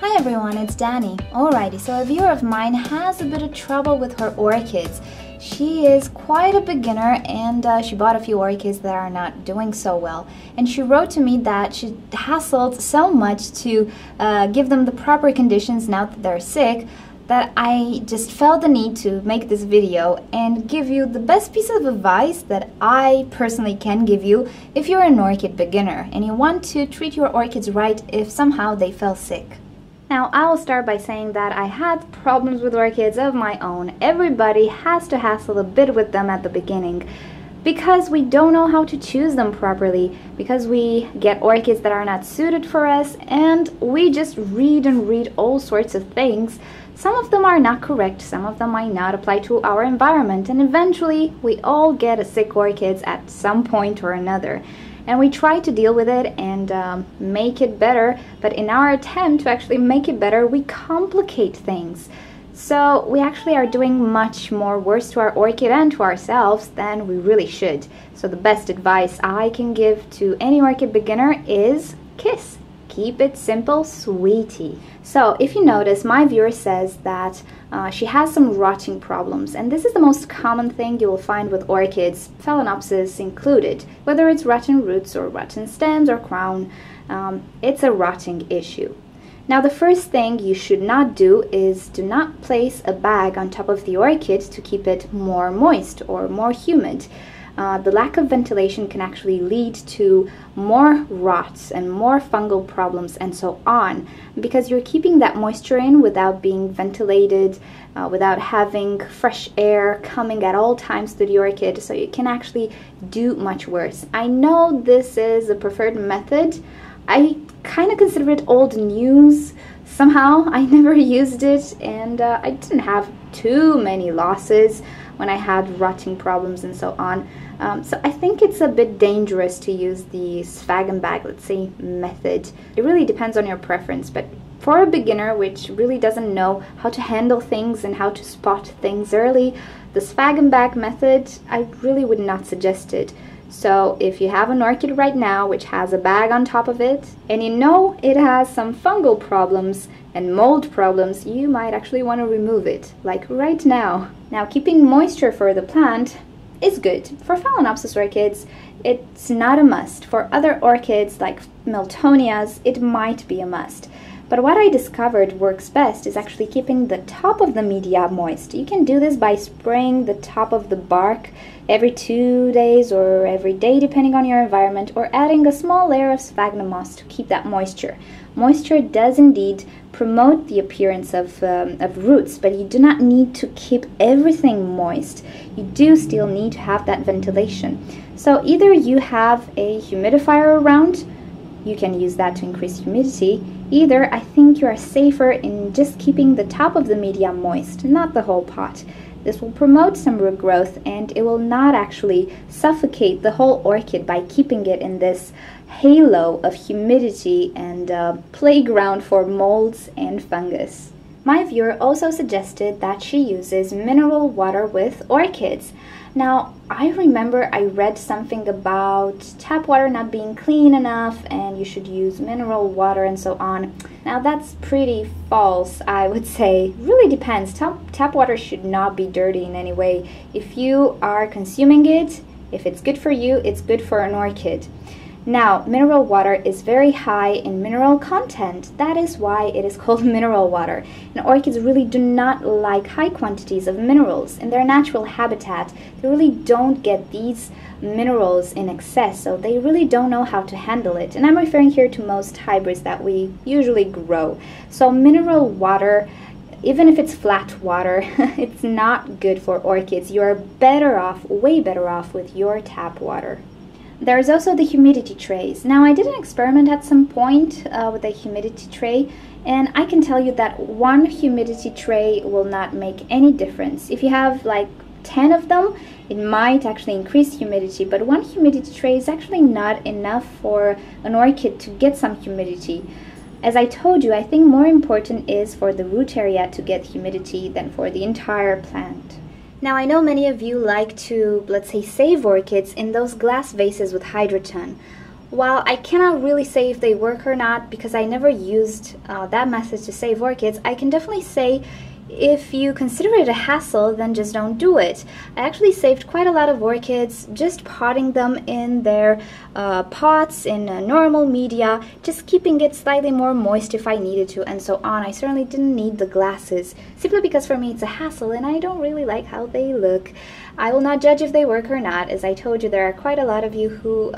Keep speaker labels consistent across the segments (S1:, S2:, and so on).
S1: Hi everyone, it's Danny. Alrighty, so a viewer of mine has a bit of trouble with her orchids. She is quite a beginner and she bought a few orchids that are not doing so well. And she wrote to me that she hassled so much to give them the proper conditions now that they're sick that I just felt the need to make this video and give you the best piece of advice that I personally can give you if you're an orchid beginner and you want to treat your orchids right if somehow they fell sick. Now, I'll start by saying that I had problems with orchids of my own. Everybody has to hassle a bit with them at the beginning because we don't know how to choose them properly, because we get orchids that are not suited for us, and we just read and read all sorts of things. Some of them are not correct, some of them might not apply to our environment, and eventually we all get a sick orchids at some point or another. And we try to deal with it and make it better, but in our attempt to actually make it better, we complicate things. So we actually are doing much more worse to our orchid and to ourselves than we really should. So the best advice I can give to any orchid beginner is K.I.S.S. Keep it simple, sweetie. So if you notice, my viewer says that she has some rotting problems, and this is the most common thing you will find with orchids, Phalaenopsis included. Whether it's rotten roots or rotten stems or crown, it's a rotting issue. Now the first thing you should not do is do not place a bag on top of the orchid to keep it more moist or more humid. The lack of ventilation can actually lead to more rots and more fungal problems and so on, because you're keeping that moisture in without being ventilated, without having fresh air coming at all times to the orchid, so you can actually do much worse. I know this is a preferred method. I kind of consider it old news. Somehow I never used it, and I didn't have too many losses when I had rotting problems and so on. So I think it's a bit dangerous to use the sphagnum bag, let's say, method. It really depends on your preference, but for a beginner which really doesn't know how to handle things and how to spot things early, the sphagnum bag method, I really would not suggest it. So if you have an orchid right now which has a bag on top of it, and you know it has some fungal problems and mold problems, you might actually want to remove it, like right now. Now, keeping moisture for the plant is good. For Phalaenopsis orchids, it's not a must. For other orchids like Miltonias, it might be a must. But what I discovered works best is actually keeping the top of the media moist. You can do this by spraying the top of the bark every 2 days or every day depending on your environment, or adding a small layer of sphagnum moss to keep that moisture. Moisture does indeed promote the appearance of roots, but you do not need to keep everything moist. You do still need to have that ventilation. So either you have a humidifier around, you can use that to increase humidity. Either I think you are safer in just keeping the top of the media moist, not the whole pot. This will promote some root growth, and it will not actually suffocate the whole orchid by keeping it in this halo of humidity and playground for molds and fungus. My viewer also suggested that she uses mineral water with orchids. Now, I remember I read something about tap water not being clean enough and you should use mineral water and so on. Now, that's pretty false, I would say. Really depends. Tap water should not be dirty in any way. If you are consuming it, if it's good for you, it's good for an orchid. Now, mineral water is very high in mineral content. That is why it is called mineral water. And orchids really do not like high quantities of minerals. In their natural habitat, they really don't get these minerals in excess, so they really don't know how to handle it. And I'm referring here to most hybrids that we usually grow. So mineral water, even if it's flat water, it's not good for orchids. You are better off, way better off with your tap water. There's also the humidity trays. Now, I did an experiment at some point with a humidity tray, and I can tell you that one humidity tray will not make any difference. If you have like 10 of them, it might actually increase humidity, but one humidity tray is actually not enough for an orchid to get some humidity. As I told you, I think more important is for the root area to get humidity than for the entire plant. Now, I know many of you like to, let's say, save orchids in those glass vases with hydroton. while I cannot really say if they work or not because I never used that method to save orchids, I can definitely say if you consider it a hassle, then just don't do it. I actually saved quite a lot of orchids just potting them in their pots in normal media, just keeping it slightly more moist if I needed to, and so on. I certainly didn't need the glasses, simply because for me it's a hassle and I don't really like how they look. I will not judge if they work or not. As I told you, there are quite a lot of you who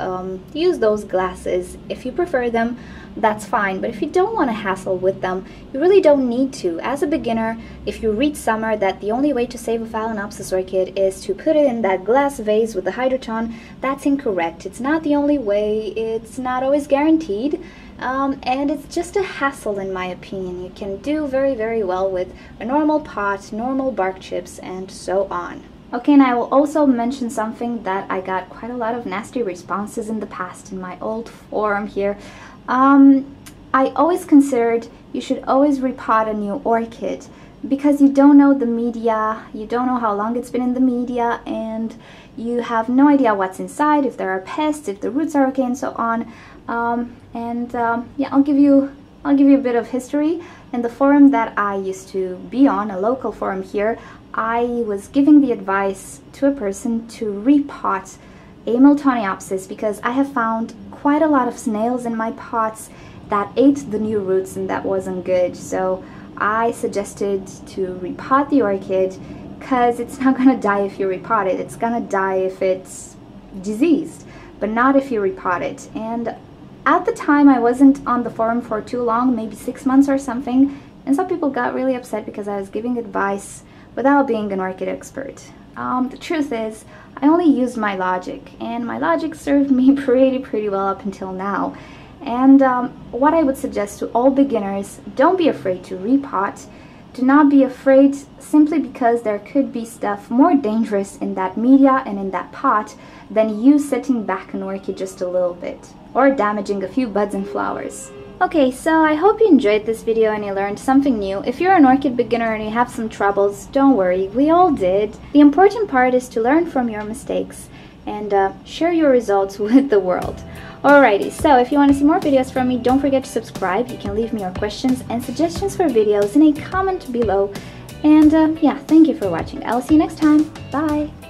S1: use those glasses. If you prefer them, that's fine, but if you don't want to hassle with them, you really don't need to. As a beginner, if you read somewhere that the only way to save a Phalaenopsis orchid is to put it in that glass vase with the hydroton, that's incorrect. It's not the only way, it's not always guaranteed, and it's just a hassle in my opinion. You can do very, very well with a normal pot, normal bark chips, and so on. Okay, and I will also mention something that I got quite a lot of nasty responses in the past in my old forum here. I always considered you should always repot a new orchid because you don't know the media, you don't know how long it's been in the media, and you have no idea what's inside, if there are pests, if the roots are okay, and so on. Yeah, I'll give you a bit of history. In the forum that I used to be on, a local forum here, I was giving the advice to a person to repot a Miltoniopsis because I have found quite a lot of snails in my pots that ate the new roots, and that wasn't good. So I suggested to repot the orchid because it's not gonna die if you repot it. It's gonna die if it's diseased, but not if you repot it. And at the time I wasn't on the forum for too long, maybe 6 months or something, and some people got really upset because I was giving advice without being an orchid expert. The truth is, I only used my logic, and my logic served me pretty well up until now. And what I would suggest to all beginners, don't be afraid to repot. Do not be afraid simply because there could be stuff more dangerous in that media and in that pot than you setting back an orchid just a little bit, or damaging a few buds and flowers. Okay, so I hope you enjoyed this video and you learned something new. If you're an orchid beginner and you have some troubles, don't worry, we all did. The important part is to learn from your mistakes and share your results with the world. Alrighty, so if you want to see more videos from me, don't forget to subscribe. You can leave me your questions and suggestions for videos in a comment below. And yeah, thank you for watching. I'll see you next time. Bye!